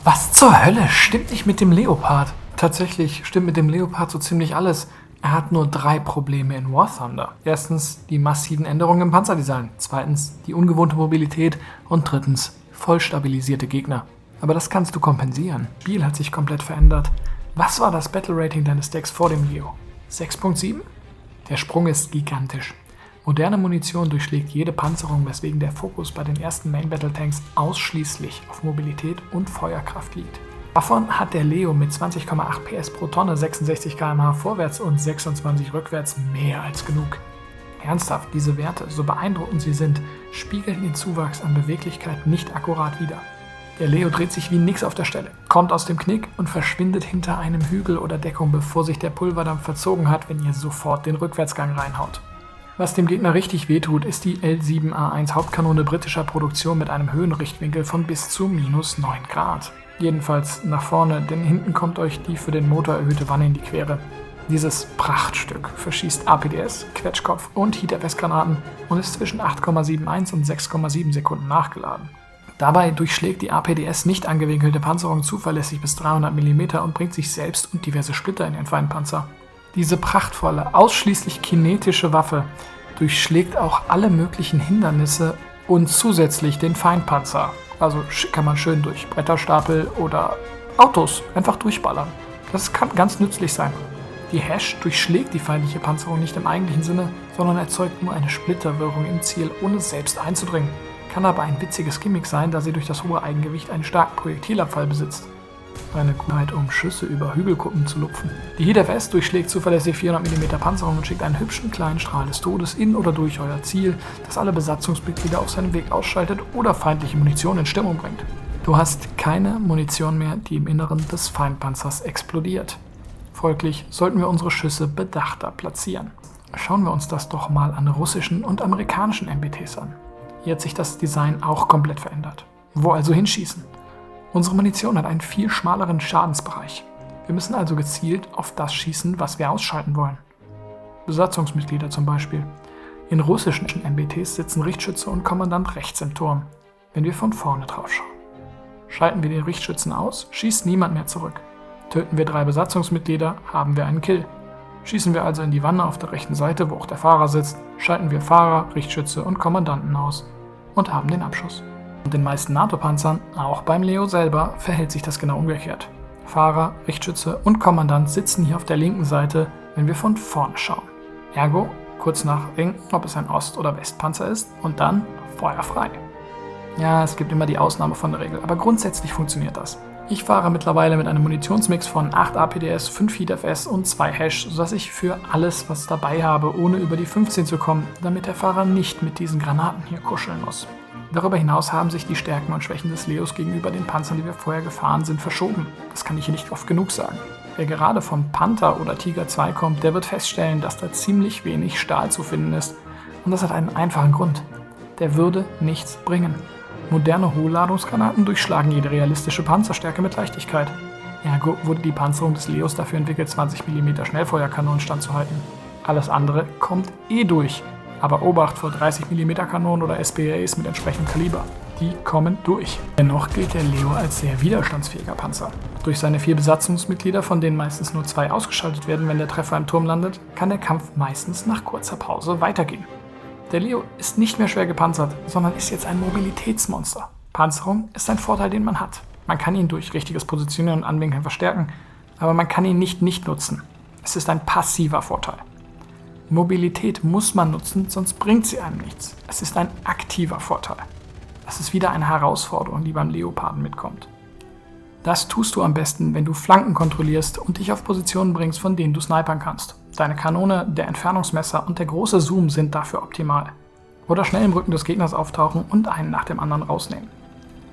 Was zur Hölle stimmt nicht mit dem Leopard? Tatsächlich stimmt mit dem Leopard so ziemlich alles. Er hat nur 3 Probleme in War Thunder. Erstens die massiven Änderungen im Panzerdesign. Zweitens die ungewohnte Mobilität. Und drittens voll stabilisierte Gegner. Aber das kannst du kompensieren. Das Spiel hat sich komplett verändert. Was war das Battle Rating deines Decks vor dem Leo? 6.7? Der Sprung ist gigantisch. Moderne Munition durchschlägt jede Panzerung, weswegen der Fokus bei den ersten Main Battle Tanks ausschließlich auf Mobilität und Feuerkraft liegt. Davon hat der Leo mit 20,8 PS pro Tonne, 66 km/h vorwärts und 26 rückwärts mehr als genug. Ernsthaft, diese Werte, so beeindruckend sie sind, spiegeln den Zuwachs an Beweglichkeit nicht akkurat wider. Der Leo dreht sich wie nix auf der Stelle, kommt aus dem Knick und verschwindet hinter einem Hügel oder Deckung, bevor sich der Pulverdampf verzogen hat, wenn ihr sofort den Rückwärtsgang reinhaut. Was dem Gegner richtig wehtut, ist die L7A1 Hauptkanone britischer Produktion mit einem Höhenrichtwinkel von bis zu -9 Grad. Jedenfalls nach vorne, denn hinten kommt euch die für den Motor erhöhte Wanne in die Quere. Dieses Prachtstück verschießt APDS, Quetschkopf und Heat-FS-Granaten und ist zwischen 8,71 und 6,7 Sekunden nachgeladen. Dabei durchschlägt die APDS nicht angewinkelte Panzerung zuverlässig bis 300 mm und bringt sich selbst und diverse Splitter in den Feindpanzer. Diese prachtvolle, ausschließlich kinetische Waffe durchschlägt auch alle möglichen Hindernisse und zusätzlich den Feindpanzer. Also kann man schön durch Bretterstapel oder Autos einfach durchballern. Das kann ganz nützlich sein. Die Hash durchschlägt die feindliche Panzerung nicht im eigentlichen Sinne, sondern erzeugt nur eine Splitterwirrung im Ziel, ohne selbst einzudringen. Kann aber ein witziges Gimmick sein, da sie durch das hohe Eigengewicht einen starken Projektilabfall besitzt. Eine Gut, um Schüsse über Hügelkuppen zu lupfen. Die Heat-FS durchschlägt zuverlässig 400 mm Panzerung und schickt einen hübschen kleinen Strahl des Todes in oder durch euer Ziel, das alle Besatzungsmitglieder auf seinem Weg ausschaltet oder feindliche Munition in Stimmung bringt. Du hast keine Munition mehr, die im Inneren des Feindpanzers explodiert. Folglich sollten wir unsere Schüsse bedachter platzieren. Schauen wir uns das doch mal an russischen und amerikanischen MBTs an. Hier hat sich das Design auch komplett verändert. Wo also hinschießen? Unsere Munition hat einen viel schmaleren Schadensbereich. Wir müssen also gezielt auf das schießen, was wir ausschalten wollen. Besatzungsmitglieder zum Beispiel. In russischen MBTs sitzen Richtschütze und Kommandant rechts im Turm, wenn wir von vorne drauf schauen. Schalten wir den Richtschützen aus, schießt niemand mehr zurück. Töten wir 3 Besatzungsmitglieder, haben wir einen Kill. Schießen wir also in die Wanne auf der rechten Seite, wo auch der Fahrer sitzt, schalten wir Fahrer, Richtschütze und Kommandanten aus und haben den Abschuss. Und den meisten NATO-Panzern, auch beim Leo selber, verhält sich das genau umgekehrt. Fahrer, Richtschütze und Kommandant sitzen hier auf der linken Seite, wenn wir von vorne schauen. Ergo, kurz nachdenken, ob es ein Ost- oder Westpanzer ist und dann Feuer frei. Ja, es gibt immer die Ausnahme von der Regel, aber grundsätzlich funktioniert das. Ich fahre mittlerweile mit einem Munitionsmix von 8 APDS, 5 Heat-FS und 2 Hash, sodass ich für alles was dabei habe, ohne über die 15 zu kommen, damit der Fahrer nicht mit diesen Granaten hier kuscheln muss. Darüber hinaus haben sich die Stärken und Schwächen des Leos gegenüber den Panzern, die wir vorher gefahren sind, verschoben. Das kann ich hier nicht oft genug sagen. Wer gerade vom Panther oder Tiger 2 kommt, der wird feststellen, dass da ziemlich wenig Stahl zu finden ist. Und das hat einen einfachen Grund. Der würde nichts bringen. Moderne Hohlladungsgranaten durchschlagen jede realistische Panzerstärke mit Leichtigkeit. Ergo wurde die Panzerung des Leos dafür entwickelt, 20 mm Schnellfeuerkanonen standzuhalten. Alles andere kommt durch. Aber Obacht vor 30 mm Kanonen oder SPAs mit entsprechendem Kaliber. Die kommen durch. Dennoch gilt der Leo als sehr widerstandsfähiger Panzer. Durch seine 4 Besatzungsmitglieder, von denen meistens nur 2 ausgeschaltet werden, wenn der Treffer im Turm landet, kann der Kampf meistens nach kurzer Pause weitergehen. Der Leo ist nicht mehr schwer gepanzert, sondern ist jetzt ein Mobilitätsmonster. Panzerung ist ein Vorteil, den man hat. Man kann ihn durch richtiges Positionieren und Anwinkeln verstärken, aber man kann ihn nicht nutzen. Es ist ein passiver Vorteil. Mobilität muss man nutzen, sonst bringt sie einem nichts. Es ist ein aktiver Vorteil. Das ist wieder eine Herausforderung, die beim Leoparden mitkommt. Das tust du am besten, wenn du Flanken kontrollierst und dich auf Positionen bringst, von denen du snipern kannst. Deine Kanone, der Entfernungsmesser und der große Zoom sind dafür optimal. Oder schnell im Rücken des Gegners auftauchen und einen nach dem anderen rausnehmen.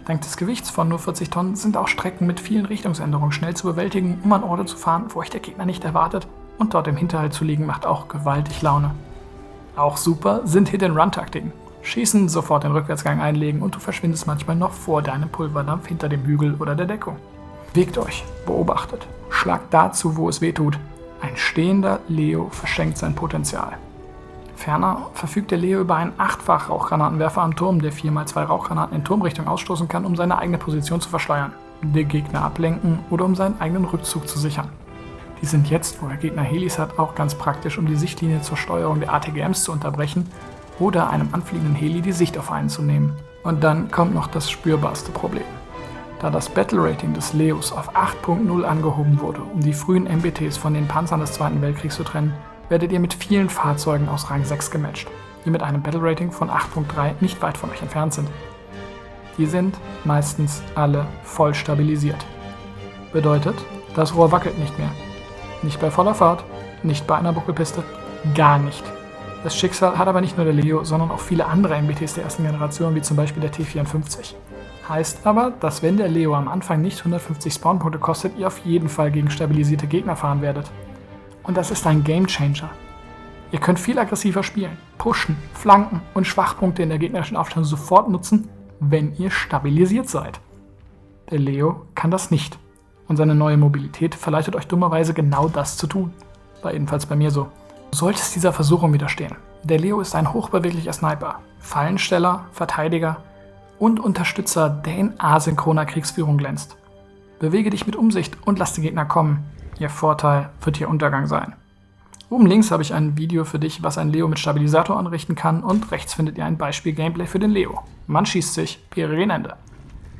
Dank des Gewichts von nur 40 Tonnen sind auch Strecken mit vielen Richtungsänderungen schnell zu bewältigen, um an Orte zu fahren, wo euch der Gegner nicht erwartet, und dort im Hinterhalt zu liegen macht auch gewaltig Laune. Auch super sind Hit-and-Run-Taktiken. Schießen, sofort den Rückwärtsgang einlegen und du verschwindest manchmal noch vor deinem Pulverdampf hinter dem Hügel oder der Deckung. Bewegt euch, beobachtet, schlagt dazu, wo es weh tut. Ein stehender Leo verschenkt sein Potenzial. Ferner verfügt der Leo über einen 8-fach Rauchgranatenwerfer am Turm, der 4x2 Rauchgranaten in Turmrichtung ausstoßen kann, um seine eigene Position zu verschleiern. den Gegner ablenken oder um seinen eigenen Rückzug zu sichern. Die sind jetzt, wo der Gegner Helis hat, auch ganz praktisch, um die Sichtlinie zur Steuerung der ATGMs zu unterbrechen oder einem anfliegenden Heli die Sicht auf einen zu nehmen. Und dann kommt noch das spürbarste Problem. Da das Battle Rating des Leos auf 8.0 angehoben wurde, um die frühen MBTs von den Panzern des Zweiten Weltkriegs zu trennen, werdet ihr mit vielen Fahrzeugen aus Rang 6 gematcht, die mit einem Battle Rating von 8.3 nicht weit von euch entfernt sind. Die sind meistens alle voll stabilisiert. Bedeutet, das Rohr wackelt nicht mehr. Nicht bei voller Fahrt, nicht bei einer Buckelpiste, gar nicht. Das Schicksal hat aber nicht nur der Leo, sondern auch viele andere MBTs der ersten Generation, wie zum Beispiel der T-54. Heißt aber, dass wenn der Leo am Anfang nicht 150 Spawnpunkte kostet, ihr auf jeden Fall gegen stabilisierte Gegner fahren werdet. Und das ist ein Gamechanger. Ihr könnt viel aggressiver spielen, pushen, flanken und Schwachpunkte in der gegnerischen Aufstellung sofort nutzen, wenn ihr stabilisiert seid. Der Leo kann das nicht. Und seine neue Mobilität verleitet euch dummerweise genau das zu tun. War jedenfalls bei mir so. Du solltest dieser Versuchung widerstehen. Der Leo ist ein hochbeweglicher Sniper, Fallensteller, Verteidiger und Unterstützer, der in asynchroner Kriegsführung glänzt. Bewege dich mit Umsicht und lass die Gegner kommen. Ihr Vorteil wird ihr Untergang sein. Oben links habe ich ein Video für dich, was ein Leo mit Stabilisator anrichten kann, und rechts findet ihr ein Beispiel-Gameplay für den Leo. Man schießt sich, Peri Ende.